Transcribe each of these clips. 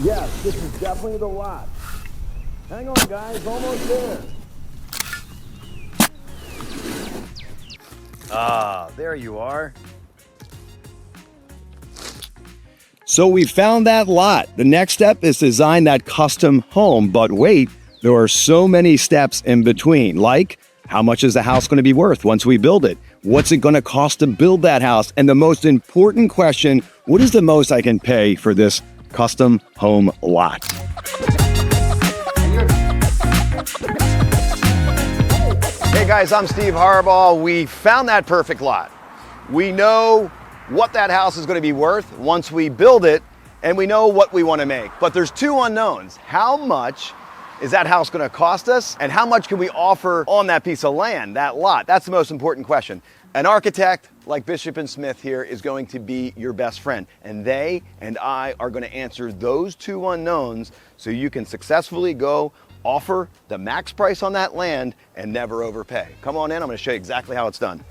Yes, this is definitely the lot. Hang on, guys, almost there. Ah, there you are. So we found that lot. The next step is to design that custom home. But wait, there are so many steps in between. Like, how much is the house going to be worth once we build it? What's it going to cost to build that house? And the most important question, what is the most I can pay for this custom home lot? Hey guys, I'm Steve Harbaugh. We found that perfect lot. We know what that house is going to be worth once we build it, and we know what we want to make. But there's two unknowns. How much is that house going to cost us, and how much can we offer on that piece of land, that lot? That's the most important question. An architect like Bishop and Smith here is going to be your best friend, and they and I are going to answer those two unknowns so you can successfully go offer the max price on that land and never overpay. Come on in, I'm going to show you exactly how it's done.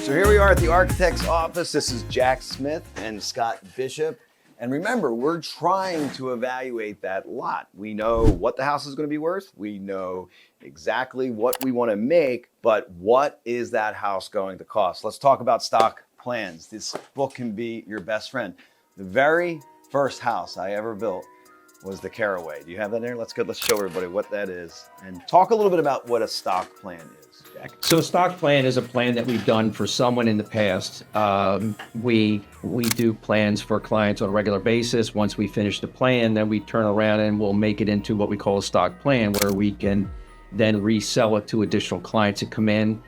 So here we are at the architect's office. This is Jack Smith and Scott Bishop. And remember, we're trying to evaluate that lot. We know what the house is going to be worth. We know exactly what we want to make, but what is that house going to cost? Let's talk about stock plans. This book can be your best friend. The very first house I ever built was the Carraway. Do you have that there? Let's show everybody what that is and talk a little bit about what a stock plan is, Jack. So a stock plan is a plan that we've done for someone in the past. We do plans for clients on a regular basis. Once we finish the plan, then we turn around and we'll make it into what we call a stock plan, where we can then resell it to additional clients that come in,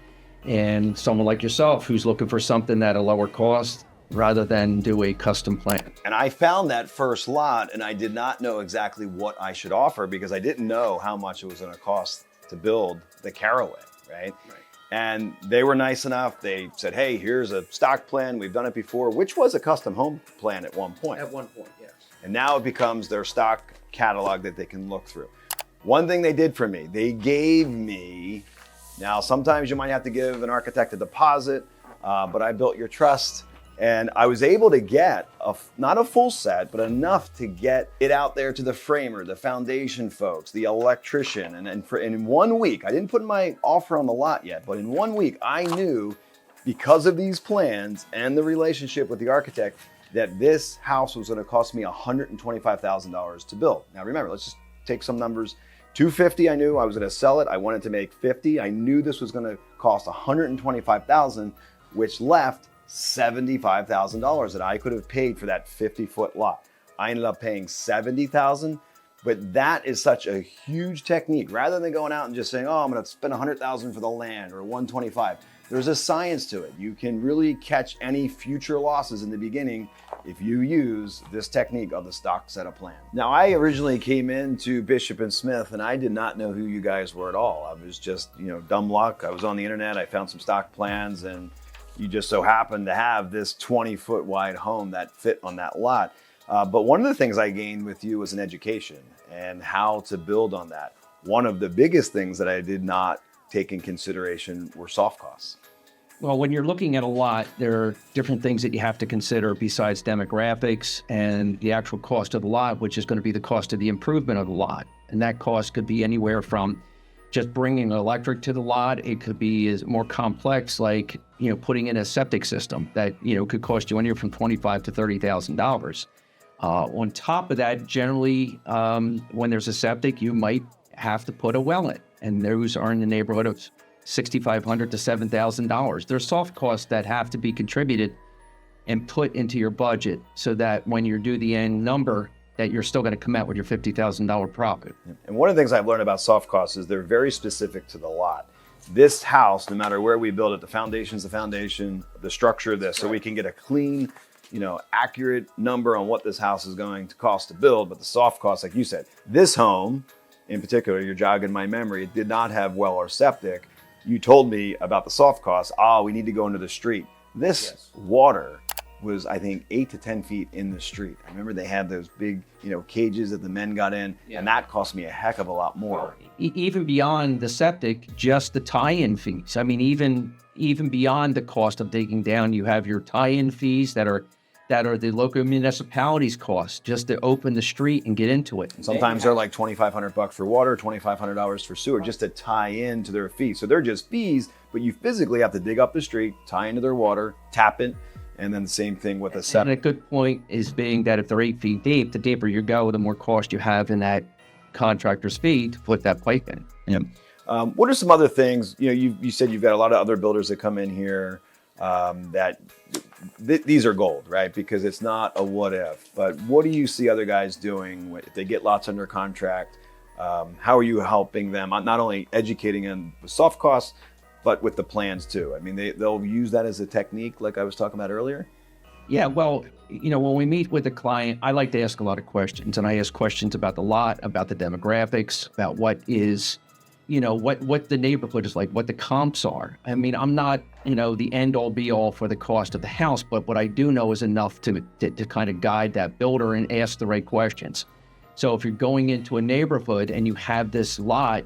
and someone like yourself who's looking for something at a lower cost rather than do a custom plan. And I found that first lot and I did not know exactly what I should offer because I didn't know how much it was going to cost to build the Carraway, right? And they were nice enough. They said, hey, here's a stock plan. We've done it before, which was a custom home plan at one point. At one point, yes. And now it becomes their stock catalog that they can look through. One thing they did for me, they gave me, now sometimes you might have to give an architect a deposit, but I built your trust. And I was able to get, not a full set, but enough to get it out there to the framer, the foundation folks, the electrician. And in 1 week, I didn't put my offer on the lot yet, but in 1 week, I knew because of these plans and the relationship with the architect that this house was gonna cost me $125,000 to build. Now remember, let's just take some numbers. $250, I knew I was gonna sell it. I wanted to make $50. I knew this was gonna cost $125,000, which left $75,000 that I could have paid for that 50-foot lot. I ended up paying $70,000, but that is such a huge technique. Rather than going out and just saying, oh, I'm gonna spend $100,000 for the land or $125,000, there's a science to it. You can really catch any future losses in the beginning if you use this technique of the stock setup plan. Now, I originally came into Bishop and Smith and I did not know who you guys were at all. I was just, dumb luck. I was on the internet, I found some stock plans, and you just so happened to have this 20-foot wide home that fit on that lot. But one of the things I gained with you was an education and how to build on that. One of the biggest things that I did not take in consideration were soft costs. Well, when you're looking at a lot, there are different things that you have to consider besides demographics and the actual cost of the lot, which is going to be the cost of the improvement of the lot. And that cost could be anywhere from just bringing electric to the lot. It could be more complex, like putting in a septic system that could cost you anywhere from $25,000 to $30,000. On top of that, generally, when there's a septic, you might have to put a well in, and those are in the neighborhood of $6,500 to $7,000. There's soft costs that have to be contributed and put into your budget so that when you do the end number, that you're still going to come out with your $50,000 profit. And one of the things I've learned about soft costs is they're very specific to the lot. This house, no matter where we build it, the foundation's the foundation, the structure of this, so we can get a clean, accurate number on what this house is going to cost to build. But the soft costs, like you said, this home in particular, you're jogging my memory, it did not have well or septic. You told me about the soft costs. We need to go into the street. This water was, I think, 8 to 10 feet in the street. I remember they had those big, cages that the men got in, and that cost me a heck of a lot more. Even beyond the septic, just the tie-in fees. I mean, even beyond the cost of digging down, you have your tie-in fees that are the local municipalities' costs just to open the street and get into it. Sometimes they're like $2,500 for water, $2,500 for sewer, just to tie into their fees. So they're just fees, but you physically have to dig up the street, tie into their water, tap it, and then the same thing with a septic. And a good point is being that if they're 8 feet deep, the deeper you go, the more cost you have in that contractor's fee to put that pipe in. Yeah. What are some other things? You said you've got a lot of other builders that come in here these are gold, right? Because it's not a what if. But what do you see other guys doing if they get lots under contract? How are you helping them? Not only educating them with soft costs, but with the plans too. I mean, they'll use that as a technique, like I was talking about earlier. Yeah, well, when we meet with a client, I like to ask a lot of questions, and I ask questions about the lot, about the demographics, about what is, what the neighborhood is like, what the comps are. I mean, I'm not, the end all be all for the cost of the house, but what I do know is enough to kind of guide that builder and ask the right questions. So if you're going into a neighborhood and you have this lot,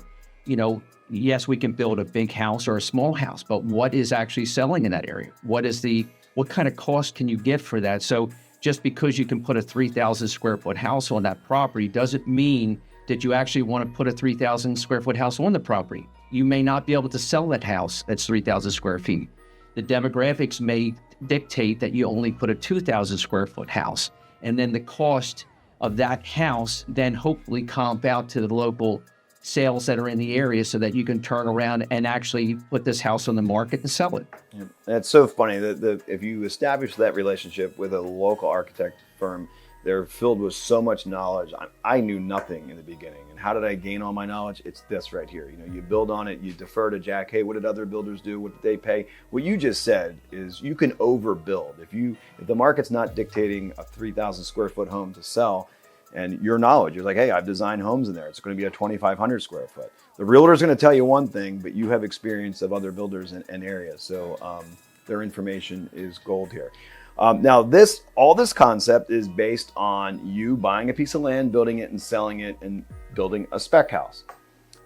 yes, we can build a big house or a small house, but what is actually selling in that area? What kind of cost can you get for that? So just because you can put a 3,000 square foot house on that property doesn't mean that you actually want to put a 3,000 square foot house on the property. You may not be able to sell that house that's 3,000 square feet. The demographics may dictate that you only put a 2,000 square foot house, and then the cost of that house then hopefully comp out to the local sales that are in the area so that you can turn around and actually put this house on the market and sell it. Yeah. That's so funny that if you establish that relationship with a local architect firm, they're filled with so much knowledge. I knew nothing in the beginning. And how did I gain all my knowledge? It's this right here. You build on it, you defer to Jack. Hey, what did other builders do? What did they pay? What you just said is you can overbuild. If the market's not dictating a 3,000 square foot home to sell, and your knowledge, you're like, hey, I've designed homes in there. It's going to be a 2,500 square foot. The realtor is going to tell you one thing, but you have experience of other builders and areas. So their information is gold here. Now, all this concept is based on you buying a piece of land, building it and selling it and building a spec house.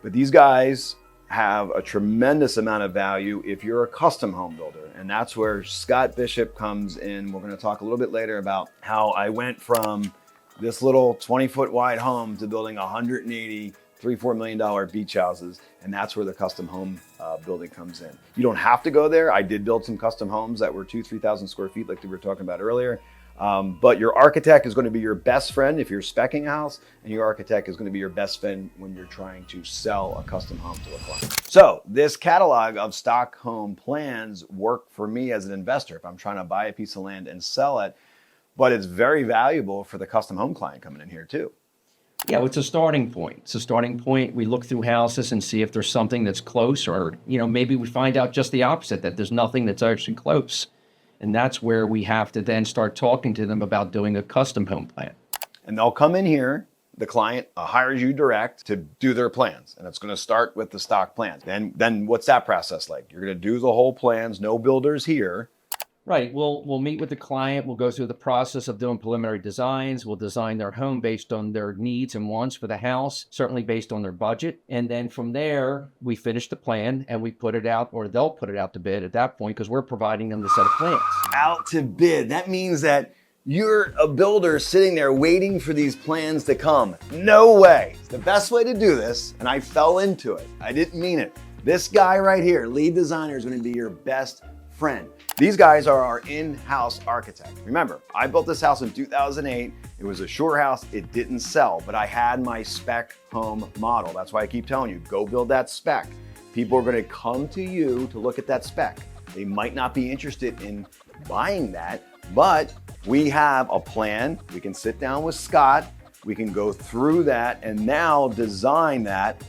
But these guys have a tremendous amount of value if you're a custom home builder. And that's where Scott Bishop comes in. We're going to talk a little bit later about how I went from this little 20-foot wide home to building 180, $3-4 million beach houses. And that's where the custom home building comes in. You don't have to go there. I did build some custom homes that were 2,000-3,000 square feet like we were talking about earlier. But your architect is going to be your best friend if you're speccing a house, and your architect is going to be your best friend when you're trying to sell a custom home to a client. So this catalog of stock home plans work for me as an investor if I'm trying to buy a piece of land and sell it. But it's very valuable for the custom home client coming in here too. Yeah, it's a starting point. It's a starting point. We look through houses and see if there's something that's close, or maybe we find out just the opposite, that there's nothing that's actually close. And that's where we have to then start talking to them about doing a custom home plan. And they'll come in here. The client hires you direct to do their plans, and it's going to start with the stock plans. Then what's that process like? You're going to do the whole plans, no builders here. Right. We'll meet with the client. We'll go through the process of doing preliminary designs. We'll design their home based on their needs and wants for the house, certainly based on their budget. And then from there, we finish the plan and we put it out, or they'll put it out to bid at that point because we're providing them the set of plans. Out to bid. That means that you're a builder sitting there waiting for these plans to come. No way. It's the best way to do this, and I fell into it. I didn't mean it. This guy right here, lead designer, is going to be your best friend. These guys are our in-house architect. Remember, I built this house in 2008. It was a shore house. It didn't sell, but I had my spec home model. That's why I keep telling you, go build that spec. People are going to come to you to look at that spec. They might not be interested in buying that, but we have a plan. We can sit down with Scott. We can go through that and now design that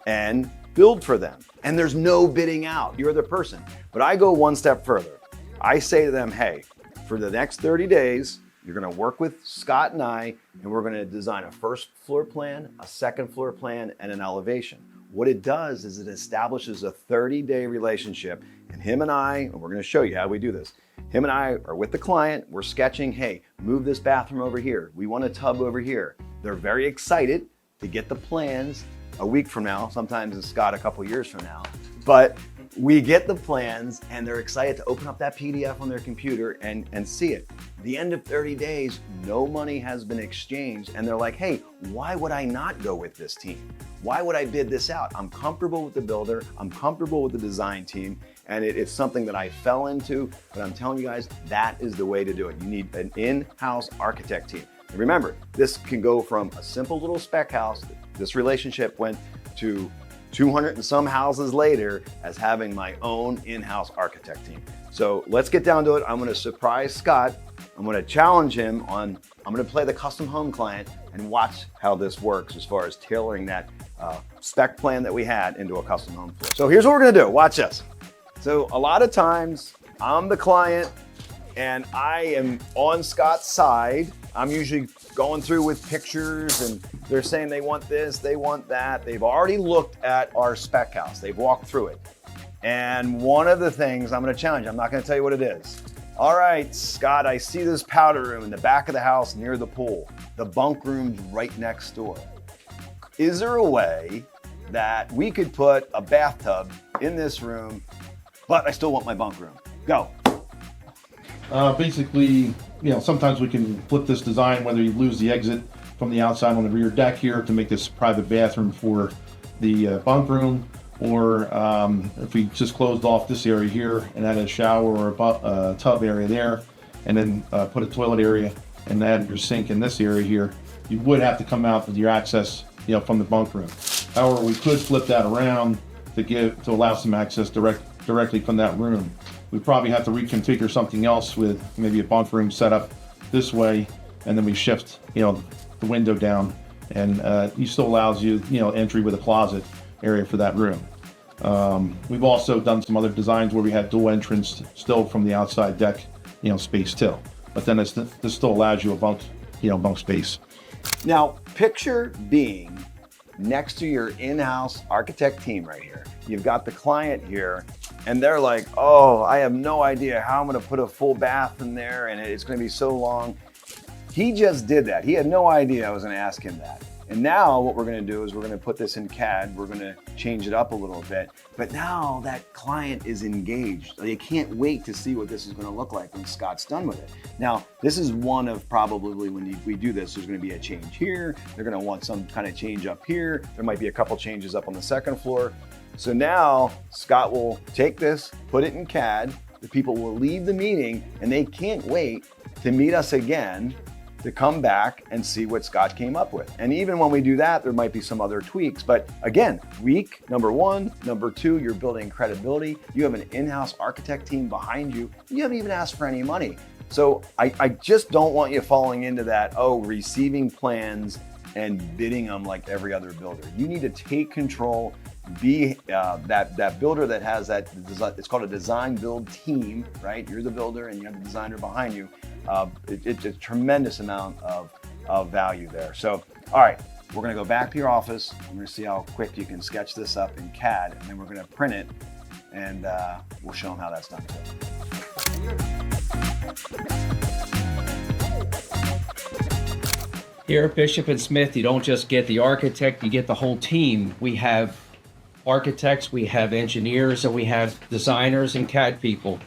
and build for them. And there's no bidding out. You're the person. But I go one step further. I say to them, hey, for the next 30 days, you're going to work with Scott and I, and we're going to design a first floor plan, a second floor plan, and an elevation. what it does is it establishes a 30-day relationship. And him and I, and we're gonna show you how we do this. Him and I are with the client, we're sketching, hey, move this bathroom over here. We want a tub over here. They're very excited to get the plans a week from now, sometimes it's Scott a couple years from now. But we get the plans and they're excited to open up that PDF on their computer and see it. The end of 30 days, no money has been exchanged. And they're like, hey, why would I not go with this team? Why would I bid this out? I'm comfortable with the builder. I'm comfortable with the design team. And it's something that I fell into, but I'm telling you guys, that is the way to do it. You need an in-house architect team. And remember, this can go from a simple little spec house. This relationship went to 200 and some houses later as having my own in-house architect team. So let's get down to it. I'm gonna surprise Scott. I'm gonna challenge him on, I'm gonna play the custom home client and watch how this works as far as tailoring that spec plan that we had into a custom home floor. So here's what we're gonna do, watch this. So a lot of times I'm the client and I am on Scott's side. I'm usually going through with pictures and they're saying they want this, they want that. They've already looked at our spec house. They've walked through it. And one of the things I'm gonna challenge, I'm not gonna tell you what it is. All right, Scott, I see this powder room in the back of the house near the pool. The bunk room's right next door. Is there a way that we could put a bathtub in this room, but I still want my bunk room? Go. Basically, sometimes we can flip this design, whether you lose the exit from the outside on the rear deck here to make this private bathroom for the bunk room, or if we just closed off this area here and added a shower or a tub area there, and then put a toilet area and add your sink in this area here, you would have to come out with your access, from the bunk room. However, we could flip that around to allow some access directly from that room. We probably have to reconfigure something else with maybe a bunk room set up this way, and then we shift, the window down, and it still allows you, entry with a closet area for that room. We've also done some other designs where we had dual entrance still from the outside deck, space too. But then this still allows you a bunk space. Now, picture being next to your in-house architect team right here. You've got the client here, and they're like, oh, I have no idea how I'm gonna put a full bath in there, and it's gonna be so long. He just did that. He had no idea I was gonna ask him that. And now what we're gonna do is we're gonna put this in CAD, we're gonna change it up a little bit, but now that client is engaged. They can't wait to see what this is gonna look like when Scott's done with it. Now, this is one of probably when we do this, there's gonna be a change here, they're gonna want some kind of change up here, there might be a couple changes up on the second floor. So now Scott will take this, put it in CAD, the people will leave the meeting and they can't wait to meet us again to come back and see what Scott came up with. And even when we do that, there might be some other tweaks. But again, week number one, number two, you're building credibility. You have an in-house architect team behind you. You haven't even asked for any money. So I just don't want you falling into that, receiving plans and bidding them like every other builder. You need to take control, be that builder that has that, it's called a design build team, right? You're the builder and you have the designer behind you. It's a tremendous amount of value there. So, all right, we're gonna go back to your office. We're gonna see how quick you can sketch this up in CAD, and then we're gonna print it, and we'll show them how that's done too. Here at Bishop and Smith, you don't just get the architect, you get the whole team. We have architects, we have engineers, and we have designers and CAD people.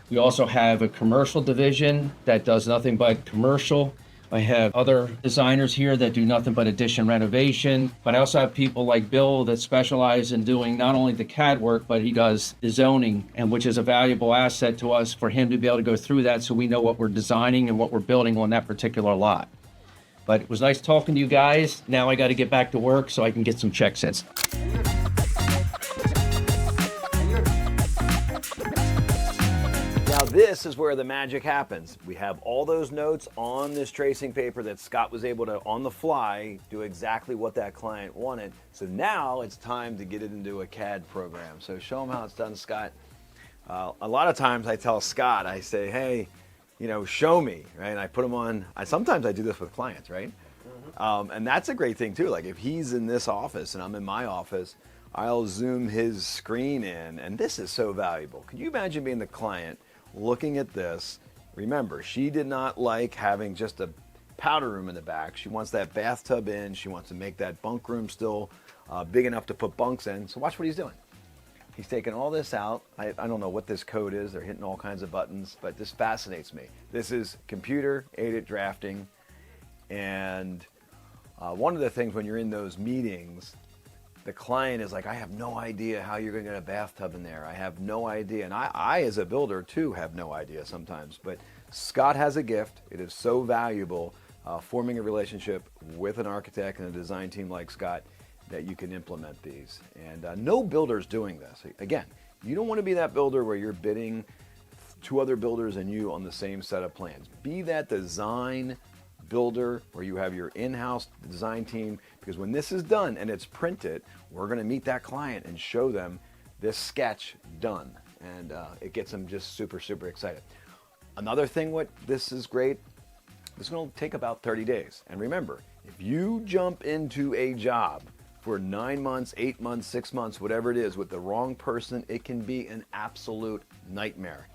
We also have a commercial division that does nothing but commercial. I have other designers here that do nothing but addition renovation. But I also have people like Bill that specialize in doing not only the CAD work, but he does the zoning, and which is a valuable asset to us for him to be able to go through that so we know what we're designing and what we're building on that particular lot. But it was nice talking to you guys. Now I got to get back to work so I can get some checks in. Now this is where the magic happens. We have all those notes on this tracing paper that Scott was able to, on the fly, do exactly what that client wanted. So now it's time to get it into a CAD program. So show them how it's done, Scott. A lot of times I tell Scott, I say, hey, show me, right? And I put them on, sometimes I do this with clients, right? And that's a great thing too. Like if he's in this office and I'm in my office, I'll zoom his screen in, and this is so valuable. Can you imagine being the client looking at this? Remember, she did not like having just a powder room in the back. She wants that bathtub in. She wants to make that bunk room still big enough to put bunks in. So watch what he's doing. He's taking all this out. I don't know what this code is. They're hitting all kinds of buttons, but this fascinates me. This is computer-aided drafting. And one of the things when you're in those meetings, the client is like, I have no idea how you're going to get a bathtub in there. I have no idea. And I, as a builder, too, have no idea sometimes. But Scott has a gift. It is so valuable forming a relationship with an architect and a design team like Scott that you can implement these. And no builder's doing this. Again, you don't want to be that builder where you're bidding two other builders and you on the same set of plans. Be that design builder where you have your in-house design team, because when this is done and it's printed, we're going to meet that client and show them this sketch done. And it gets them just super, super excited. Another thing, what this is great, this is going to take about 30 days. And remember, if you jump into a job for 9 months, 8 months, 6 months, whatever it is, with the wrong person, it can be an absolute nightmare.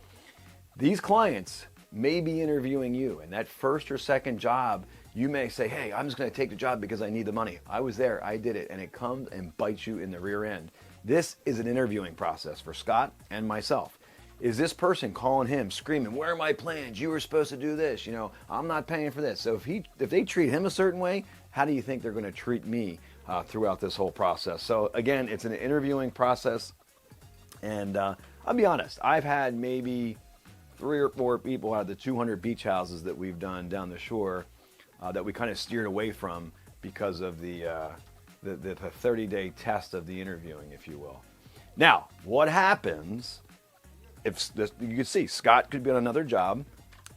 These clients may be interviewing you, and that first or second job, you may say, hey, I'm just going to take the job because I need the money. I was there, I did it, and it comes and bites you in the rear end. This is an interviewing process for Scott and myself. Is this person calling him, screaming, where are my plans? You were supposed to do this. You know, I'm not paying for this. So if they treat him a certain way, how do you think they're going to treat me throughout this whole process? So again, it's an interviewing process. And I'll be honest, I've had maybe 3 or 4 people out of the 200 beach houses that we've done down the shore that we kind of steered away from because of the 30-day test of the interviewing, if you will. Now, what happens if this, you can see Scott could be on another job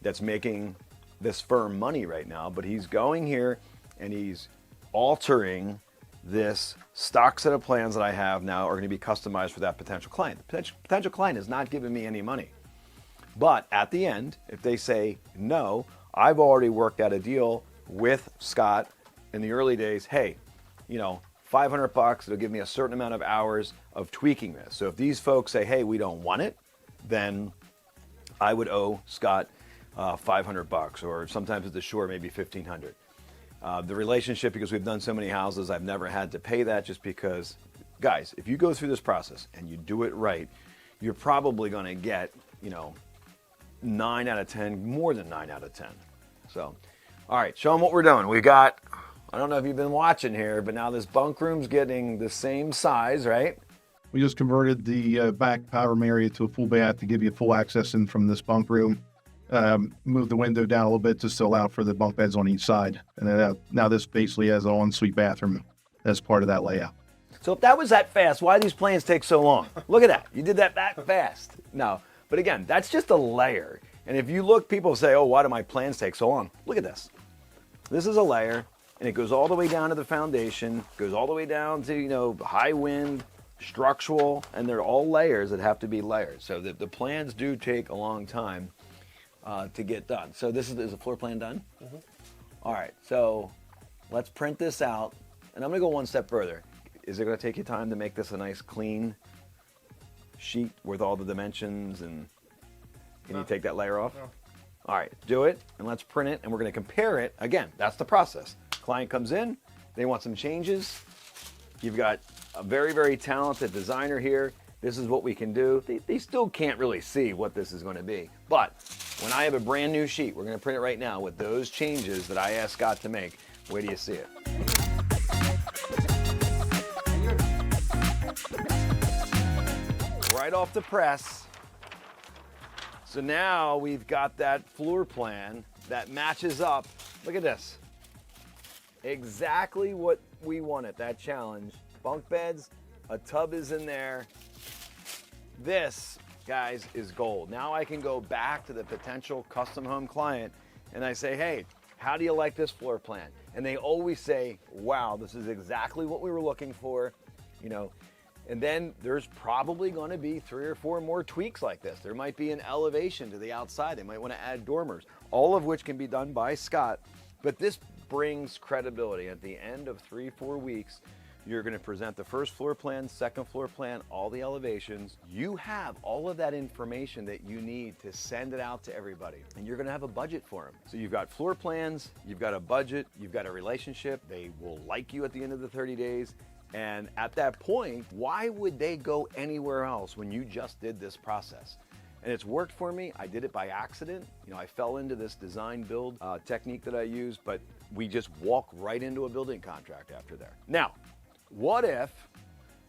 that's making this firm money right now, but he's going here and he's altering this stock set of plans that I have now are going to be customized for that potential client. The potential client is not giving me any money. But at the end, if they say no, I've already worked out a deal with Scott in the early days. Hey, you know, $500, it'll give me a certain amount of hours of tweaking this. So if these folks say, hey, we don't want it, then I would owe Scott $500, or sometimes at the shore, maybe $1,500. The relationship, because we've done so many houses, I've never had to pay that, just because, guys, if you go through this process and you do it right, you're probably going to get, you know, 9 out of 10, more than 9 out of 10. So, all right, show them what we're doing. We got, I don't know if you've been watching here, but now this bunk room's getting the same size, right? We just converted the back powder room area to a full bath to give you full access in from this bunk room. Moved the window down a little bit just to allow for the bunk beds on each side. And then now this basically has an ensuite bathroom as part of that layout. So if that was that fast, why do these plans take so long? Look at that. You did that fast. No, but again, that's just a layer. And if you look, people say, oh, why do my plans take so long? Look at this. This is a layer, and it goes all the way down to the foundation, goes all the way down to, you know, high wind, structural, and they're all layers that have to be layered. So the plans do take a long time to get done. So this is the floor plan done? Mm-hmm. All right, so let's print this out, and I'm gonna go one step further. Is it gonna take you time to make this a nice clean sheet with all the dimensions, and can you take that layer off? No. All right, do it, and let's print it, and we're gonna compare it. Again, that's the process. Client comes in, they want some changes. You've got a very, very talented designer here. This is what we can do. They still can't really see what this is going to be. But when I have a brand new sheet, we're going to print it right now with those changes that I asked Scott to make. Wait till you see it. Right off the press. So now we've got that floor plan that matches up. Look at this. Exactly what we wanted, that challenge. Bunk beds, a tub is in there. This, guys, is gold. Now I can go back to the potential custom home client and I say, hey, how do you like this floor plan? And they always say, wow, this is exactly what we were looking for, you know. And then there's probably going to be 3 or 4 more tweaks like this. There might be an elevation to the outside. They might want to add dormers, all of which can be done by Scott. But this brings credibility at the end of 3-4 weeks You're going to present the first floor plan, second floor plan, all the elevations. You have all of that information that you need to send it out to everybody. And you're going to have a budget for them. So you've got floor plans, you've got a budget, you've got a relationship. They will like you at the end of the 30 days. And at that point, why would they go anywhere else when you just did this process? And it's worked for me. I did it by accident. You know, I fell into this design build technique that I use, but we just walk right into a building contract after there. Now, what if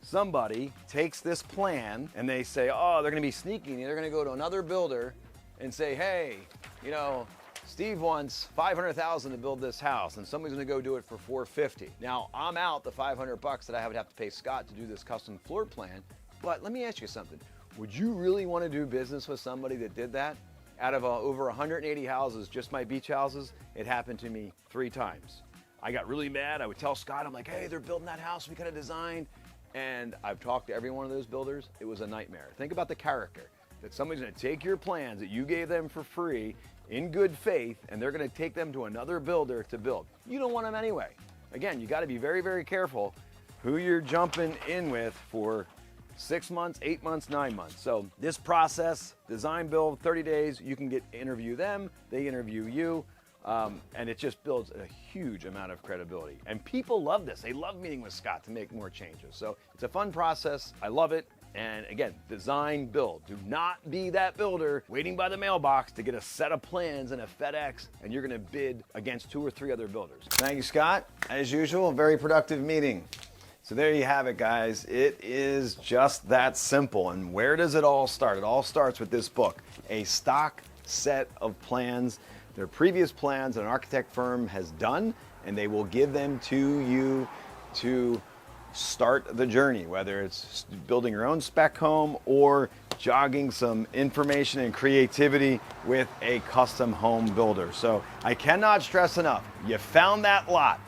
somebody takes this plan and they say, oh, they're gonna be sneaky, they're gonna go to another builder and say, hey, you know, Steve wants $500,000 to build this house and somebody's gonna go do it for $450. Now, I'm out the $500 that I would have to pay Scott to do this custom floor plan, but let me ask you something. Would you really wanna do business with somebody that did that? Out of over 180 houses, just my beach houses, it happened to me 3 times. I got really mad. I would tell Scott, I'm like, hey, they're building that house we could have designed. And I've talked to every one of those builders. It was a nightmare. Think about the character that somebody's gonna take your plans that you gave them for free in good faith, and they're gonna take them to another builder to build. You don't want them anyway. Again, you gotta be very, very careful who you're jumping in with for 6 months, 8 months, 9 months. So this process, design build, 30 days, you can interview them, they interview you. And it just builds a huge amount of credibility. And people love this. They love meeting with Scott to make more changes. So it's a fun process. I love it. And again, design, build. Do not be that builder waiting by the mailbox to get a set of plans and a FedEx, and you're gonna bid against 2 or 3 other builders. Thank you, Scott. As usual, a very productive meeting. So there you have it, guys. It is just that simple. And where does it all start? It all starts with this book, a stock set of plans. Their previous plans an architect firm has done, and they will give them to you to start the journey, whether it's building your own spec home or jogging some information and creativity with a custom home builder. So I cannot stress enough, you found that lot.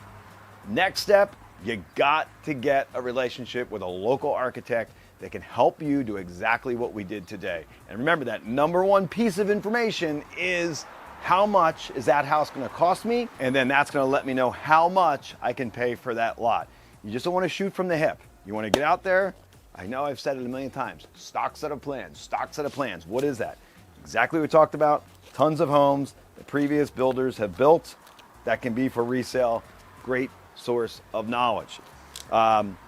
Next step, you got to get a relationship with a local architect that can help you do exactly what we did today. And remember, that number one piece of information is how much is that house gonna cost me? And then that's gonna let me know how much I can pay for that lot. You just don't wanna shoot from the hip. You wanna get out there. I know I've said it a million times. Stock set of plans, stock set of plans. What is that? Exactly what we talked about. Tons of homes the previous builders have built that can be for resale. Great source of knowledge.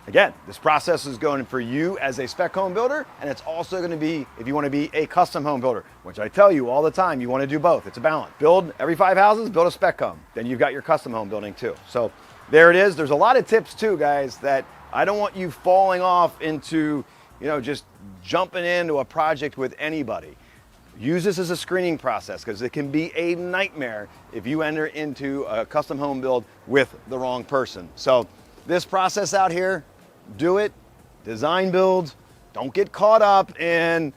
Again, this process is going for you as a spec home builder, and it's also going to be if you want to be a custom home builder, which I tell you all the time, you want to do both. It's a balance. Build every 5 houses, build a spec home. Then you've got your custom home building too. So there it is. There's a lot of tips too, guys, that I don't want you falling off into, you know, just jumping into a project with anybody. Use this as a screening process because it can be a nightmare if you enter into a custom home build with the wrong person. So this process out here, do it, design build, don't get caught up in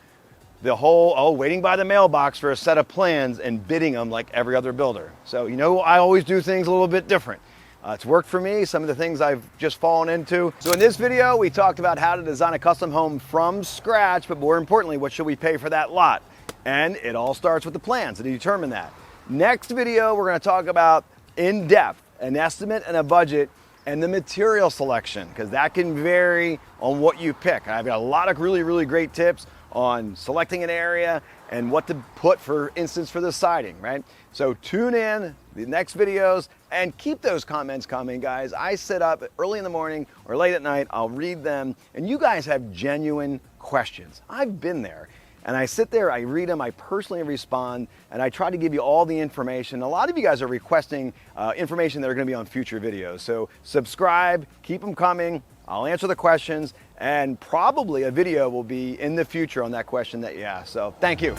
the whole, waiting by the mailbox for a set of plans and bidding them like every other builder. So, you know, I always do things a little bit different. It's worked for me, some of the things I've just fallen into. So in this video, we talked about how to design a custom home from scratch, but more importantly, what should we pay for that lot? And it all starts with the plans to determine that. Next video, we're gonna talk about in depth, an estimate and a budget, and the material selection, because that can vary on what you pick. I've got a lot of really, really great tips on selecting an area and what to put, for instance, for the siding, right? So tune in the next videos and keep those comments coming, guys. I sit up early in the morning or late at night, I'll read them, and you guys have genuine questions. I've been there. And I sit there, I read them, I personally respond, and I try to give you all the information. A lot of you guys are requesting information that are gonna be on future videos. So subscribe, keep them coming. I'll answer the questions, and probably a video will be in the future on that question that you asked. So thank you.